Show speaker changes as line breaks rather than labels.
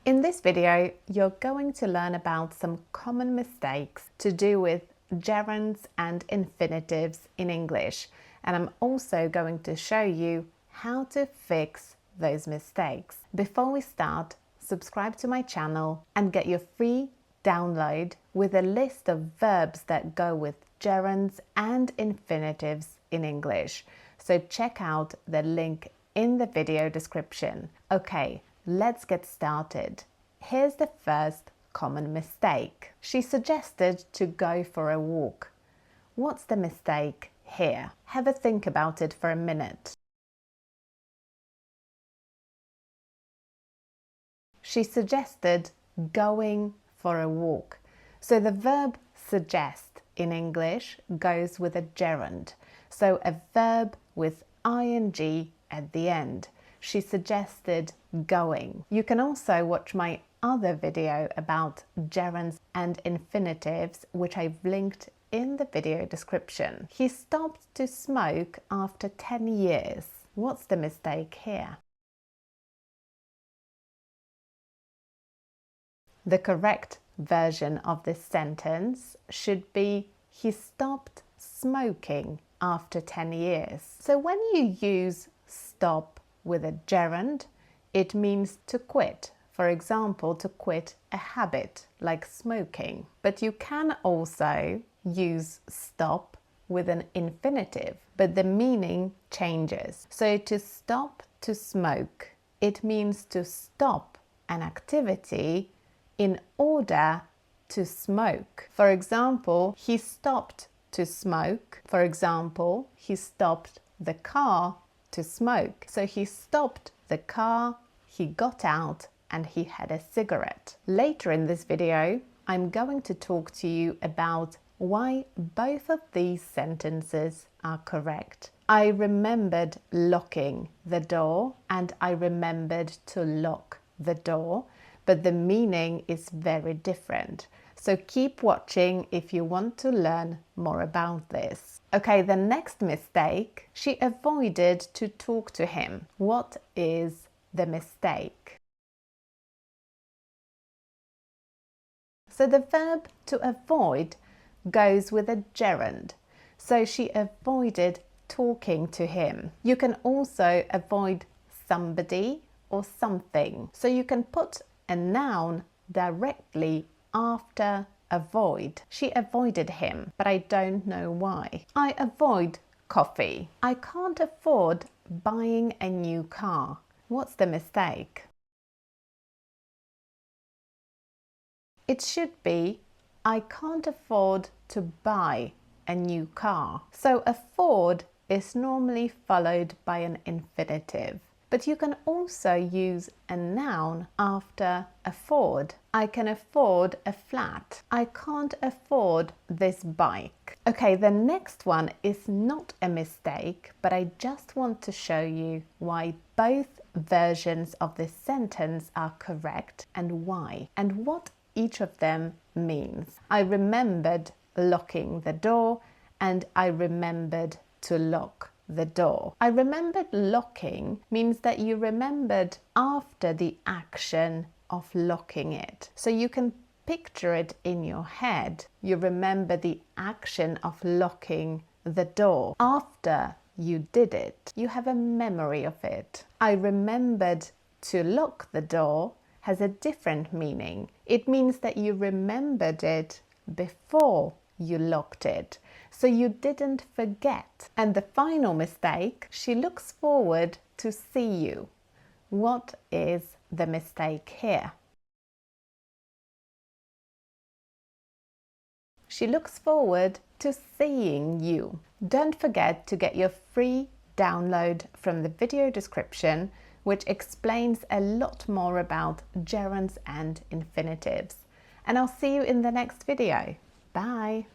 In this video, you're going to learn about some common mistakes to do with gerunds and infinitives in English, and I'm also going to show you how to fix those mistakes. Before we start, subscribe to my channel and get your free download with a list of verbs that go with gerunds and infinitives in English. So check out the link in the video description. Okay, let's get started. Here's the first common mistake. She suggested to go for a walk. What's the mistake here? Have a think about it for a minute. She suggested going for a walk. So the verb suggest in English goes with a gerund. So a verb with ing at the end. She suggested going. You can also watch my other video about gerunds and infinitives, which I've linked in the video description. He stopped to smoke after 10 years. What's the mistake here? The correct version of this sentence should be he stopped smoking after 10 years. So when you use stop with a gerund, it means to quit. For example, to quit a habit like smoking. But you can also use stop with an infinitive, but the meaning changes. So to stop to smoke, it means to stop an activity in order to smoke. For example, he stopped to smoke. For example, he stopped the car to smoke. So he stopped the car, he got out, and he had a cigarette. Later in this video, I'm going to talk to you about why both of these sentences are correct. I remembered locking the door and I remembered to lock the door, but the meaning is very different. So keep watching if you want to learn more about this. Okay, the next mistake, she avoided to talk to him. What is the mistake? So the verb to avoid goes with a gerund. So she avoided talking to him. You can also avoid somebody or something. So you can put a noun directly after avoid. She avoided him, but I don't know why. I avoid coffee. I can't afford buying a new car. What's the mistake? It should be I can't afford to buy a new car. So afford is normally followed by an infinitive. But you can also use a noun after afford. I can afford a flat. I can't afford this bike. Okay, the next one is not a mistake, but I just want to show you why both versions of this sentence are correct and why, and what each of them means. I remembered locking the door and I remembered to lock the door. I remembered locking means that you remembered after the action of locking it. So you can picture it in your head. You remember the action of locking the door. After you did it, you have a memory of it. I remembered to lock the door has a different meaning. It means that you remembered it before you locked it. So you didn't forget. And the final mistake, she looks forward to see you. What is the mistake here? She looks forward to seeing you. Don't forget to get your free download from the video description, which explains a lot more about gerunds and infinitives. And I'll see you in the next video. Bye!